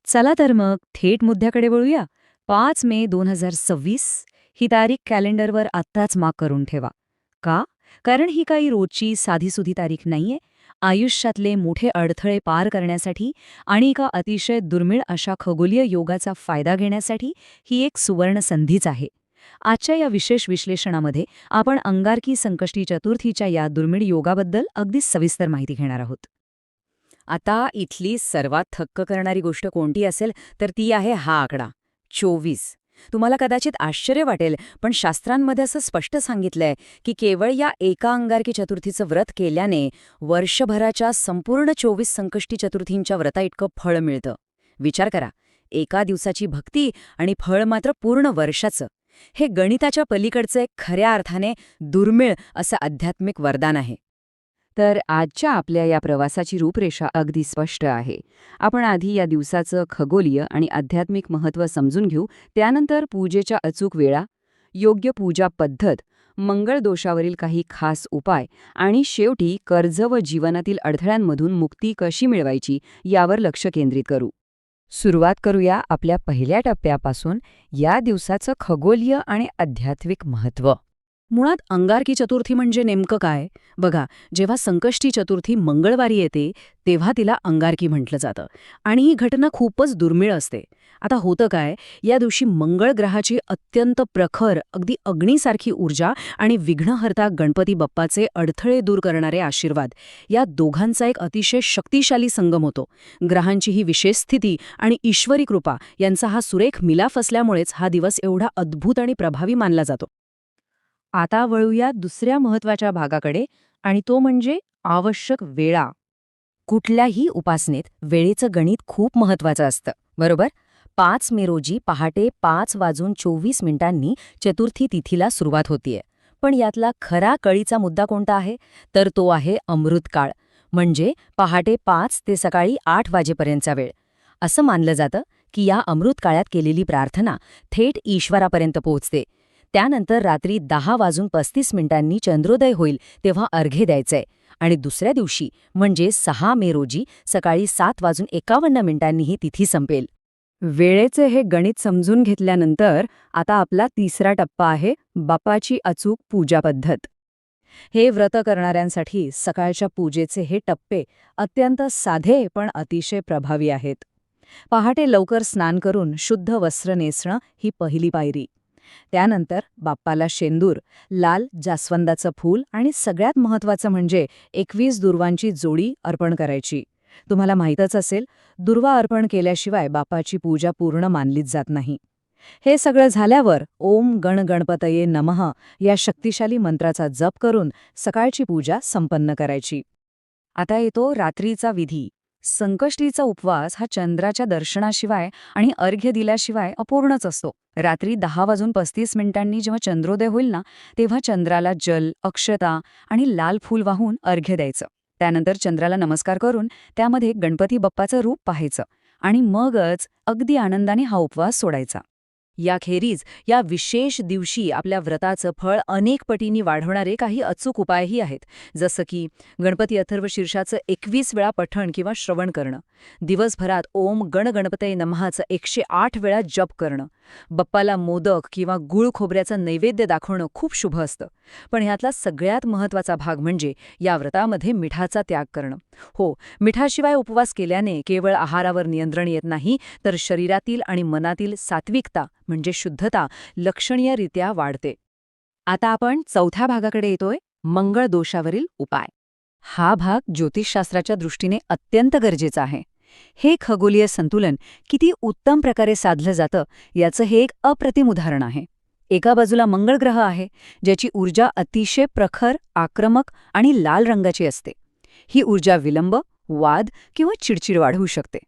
चला तर मग थेट मुद्द्याकडे वळूया. 5 मे 2026 ही तारीख कॅलेंडरवर आत्ताच मार्क करून ठेवा. का? कारण ही काही रोजची साधीसुधी तारीख नाहीये. आयुष्यातले मोठे अडथळे पार करण्यासाठी आणि एका अतिशय दुर्मिळ अशा खगोलीय योगाचा फायदा घेण्यासाठी ही एक सुवर्ण संधीच आहे. आजच्या या विशेष विश्लेषणामध्ये आपण अंगारकी संकष्टी चतुर्थीच्या या दुर्मिळ योगाबद्दल अगदी सविस्तर माहिती घेणार आहोत. आता इथली सर्वात थक्क करणारी गोष्ट कोणती असेल तर ती आहे हा आकडा 24. तुम्हाला कदाचित आश्चर्य वाटेल, पण शास्त्रांमध्ये असं स्पष्ट सांगितलंय की केवळ या एका अंगारकी चतुर्थीचं व्रत केल्याने वर्षभराच्या संपूर्ण 24 संकष्टी चतुर्थींच्या व्रताइतकं फळ मिळतं. विचार करा, एका दिवसाची भक्ती आणि फळ मात्र पूर्ण वर्षाचं. हे गणिताच्या पलीकडचं एक खऱ्या अर्थाने दुर्मिळ असं आध्यात्मिक वरदान आहे. तर आजच्या आपल्या या प्रवासाची रूपरेषा अगदी स्पष्ट आहे. आपण आधी या दिवसाचं खगोलीय आणि आध्यात्मिक महत्त्व समजून घेऊ, त्यानंतर पूजेच्या अचूक वेळा, योग्य पूजा पद्धत, मंगळ दोषावरील काही खास उपाय आणि शेवटी कर्ज व जीवनातील अडथळ्यांमधून मुक्ती कशी मिळवायची यावर लक्ष केंद्रित करू. सुरुवात करूया आपल्या पहिल्या टप्प्यापासून, या दिवसाचं खगोलीय आणि आध्यात्मिक महत्त्व. मुळात अंगारकी चतुर्थी म्हणजे नेमकं काय? बघा, जेव्हा संकष्टी चतुर्थी मंगळवारी येते तेव्हा तिला अंगारकी म्हटलं जातं आणि ही घटना खूपच दुर्मिळ असते. आता होतं काय, या दिवशी मंगळ ग्रहाची अत्यंत प्रखर, अगदी अग्नीसारखी ऊर्जा आणि विघ्नहर्ता गणपती बाप्पाचे अडथळे दूर करणारे आशीर्वाद, या दोघांचा एक अतिशय शक्तिशाली संगम होतो. ग्रहांची ही विशेष स्थिती आणि ईश्वरी कृपा यांचा हा सुरेख मिलाफ असल्यामुळेच हा दिवस एवढा अद्भुत आणि प्रभावी मानला जातो. आता वळूया दुसऱ्या महत्त्वाच्या भागाकडे, आणि तो म्हणजे आवश्यक वेळा. कुठल्याही उपासनेत वेळेचं गणित खूप महत्त्वाचं असतं, बरोबर? 5 मे रोजी पहाटे 5:24 चतुर्थी तिथीला सुरुवात होतीये. पण यातला खरा कळीचा मुद्दा कोणता आहे? तर तो आहे अमृतकाळ, म्हणजे पहाटे 5 ते सकाळी 8 वाजेपर्यंतचा वेळ. असं मानलं जातं की या अमृतकाळात केलेली प्रार्थना थेट ईश्वरापर्यंत पोहोचते. त्यानंतर रात्री 10:35 चंद्रोदय होईल तेव्हा अर्घ्य द्यायचंय आणि दुसऱ्या दिवशी म्हणजे 6 मे रोजी सकाळी 7:51 ही तिथी संपेल. वेळेचे हे गणित समजून घेतल्यानंतर आता आपला तिसरा टप्पा आहे बाप्पाची अचूक पूजा पद्धत. हे व्रत करणाऱ्यांसाठी सकाळच्या पूजेचे हे टप्पे अत्यंत साधे पण अतिशय प्रभावी आहेत. पहाटे लवकर स्नान करून शुद्ध वस्त्र नेसणं ही पहिली पायरी. त्यानंतर बाप्पाला शेंदूर, लाल जास्वंदाचं फूल आणि सगळ्यात महत्त्वाचं म्हणजे 21 दुर्वांची जोडी अर्पण करायची. तुम्हाला माहीतच असेल, दुर्वा अर्पण केल्याशिवाय बाप्पाची पूजा पूर्ण मानलीच जात नाही. हे सगळं झाल्यावर ओम गण गणपतये नमः या शक्तिशाली मंत्राचा जप करून सकाळची पूजा संपन्न करायची. आता येतो रात्रीचा विधी. संकष्टीचा उपवास हा चंद्राच्या दर्शनाशिवाय आणि अर्घ्य दिल्याशिवाय अपूर्णच असतो. रात्री 10:35 जेव्हा चंद्रोदय होईल ना, तेव्हा चंद्राला जल, अक्षता आणि लाल फूल वाहून अर्घ्य द्यायचं. त्यानंतर चंद्राला नमस्कार करून त्यामध्ये गणपती बाप्पाचं रूप पाहायचं आणि मगच अगदी आनंदाने हा उपवास सोडायचा. याखेरीज या विशेष दिवशी आपल्या व्रताचं फळ अनेक पटींनी वाढवणारे काही अचूक उपायही आहेत, जसं की गणपती अथर्वशीर्षाचं 21 वेळा पठण किंवा श्रवण करणं, दिवसभरात ओम गण गणपतये नमःचं 108 वेळा जप करणं, बाप्पाला मोदक किंवा गूळ खोबऱ्याचं नैवेद्य दाखवणं खूप शुभ असतं. पण ह्यातला सगळ्यात महत्त्वाचा भाग म्हणजे या व्रतामध्ये मिठाचा त्याग करणं. हो, मिठाशिवाय उपवास केल्याने केवळ आहारावर नियंत्रण येत नाही, तर शरीरातील आणि मनातील सात्विकता म्हणजे शुद्धता लक्षणीयरित्या वाढते. आता आपण चौथ्या भागाकडे येतोय, मंगळ दोषावरील उपाय. हा भाग ज्योतिषशास्त्राच्या दृष्टीने अत्यंत गरजेचा आहे. हे खगोलीय संतुलन किती उत्तम प्रकारे साधलं जातं याचं हे एक अप्रतिम उदाहरण आहे. एका बाजूला मंगळ ग्रह आहे, ज्याची ऊर्जा अतिशय प्रखर, आक्रमक आणि लाल रंगाची असते. ही ऊर्जा विलंब, वाद किंवा चिडचिड वाढवू शकते.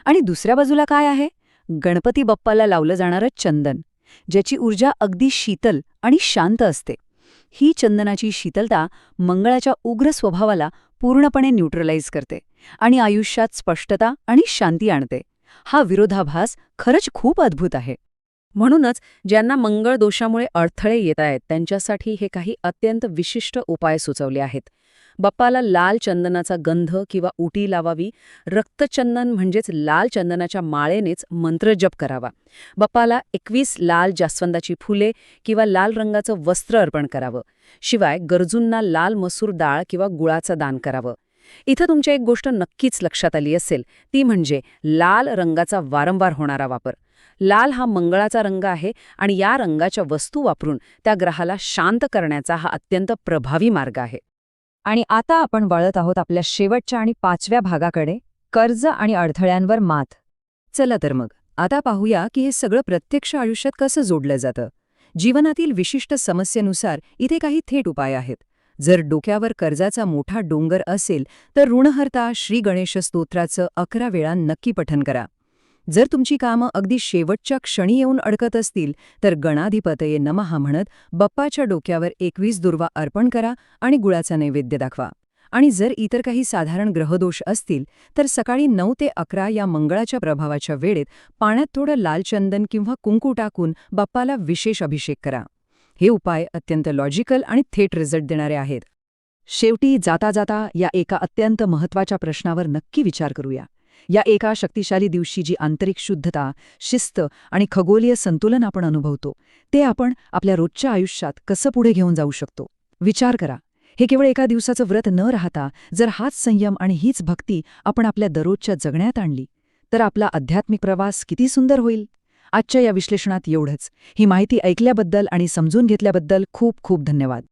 आणि दुसऱ्या बाजूला काय आहे? गणपती बाप्पाला लावलं जाणारं चंदन, ज्याची ऊर्जा अगदी शीतल आणि शांत असते. ही चंदनाची शीतलता मंगळाच्या उग्र स्वभावाला पूर्णपणे न्यूट्रलाइज करते आणि आयुष्यात स्पष्टता आणि शांती आणते. हा विरोधाभास खरंच खूप अद्भुत आहे. म्हणूनच ज्यांना मंगळ दोषामुळे अडथळे येत आहेत त्यांच्यासाठी हे काही अत्यंत विशिष्ट उपाय सुचवले आहेत. बाप्पाला लाल चंदनाचा गंध किंवा उटी लावावी, रक्तचंदन म्हणजेच लाल चंदनाच्या माळेनेच मंत्रजप करावा. बाप्पाला 21 लाल जास्वंदाची फुले किंवा लाल रंगाचं वस्त्र अर्पण करावं. शिवाय गरजूंना लाल मसूर डाळ किंवा गुळाचं दान करावं. इथं तुमच्या एक गोष्ट नक्कीच लक्षात आली असेल, ती म्हणजे लाल रंगाचा वारंवार होणारा वापर. लाल हा मंगळाचा रंग आहे आणि या रंगाच्या वस्तू वापरून त्या ग्रहाला शांत करण्याचा हा अत्यंत प्रभावी मार्ग आहे. आणि आता आपण वळत आहोत आपल्या शेवटच्या आणि 5व्या भागाकडे, कर्ज आणि अडथळ्यांवर मात. चला तर मग आता पाहूया की हे सगळं प्रत्यक्ष आयुष्यात कसं जोडलं जातं. जीवनातील विशिष्ट समस्येनुसार इथे काही थेट उपाय आहेत. जर डोक्यावर कर्जाचा मोठा डोंगर असेल तर ऋणहर्ता श्री गणेश स्तोत्राचं 11 वेळा नक्की पठण करा. जर तुमची कामं अगदी शेवटच्या क्षणी येऊन अडकत असतील तर गणाधिपतये नमः म्हणत बाप्पाच्या डोक्यावर 21 दुर्वा अर्पण करा आणि गुळाचा नैवेद्य दाखवा. आणि जर इतर काही साधारण ग्रहदोष असतील तर सकाळी 9 ते 11 या मंगळाच्या प्रभावाच्या वेळेत पाण्यात थोडं लाल चंदन किंवा कुंकू टाकून बाप्पाला विशेष अभिषेक करा. हे उपाय अत्यंत लॉजिकल आणि थेट रिझल्ट देणारे आहेत. शेवटी जाता जाता या एका अत्यंत महत्त्वाच्या प्रश्नावर नक्की विचार करूया. या एका शक्तिशाली दिवशी जी आंतरिक शुद्धता, शिस्त आणि खगोलीय संतुलन आपण अनुभवतो, ते आपण आपल्या रोजच्या आयुष्यात कसं पुढे घेऊन जाऊ शकतो. विचार करा, हे केवळ एका दिवसाचं व्रत न राहता जर हाच संयम आणि हीच भक्ती आपण आपल्या दररोजच्या जगण्यात आणली तर आपला आध्यात्मिक प्रवास किती सुंदर होईल. आजच्या या विश्लेषणात एवढंच. ही माहिती ऐकल्याबद्दल आणि समजून घेतल्याबद्दल खूप खूप धन्यवाद.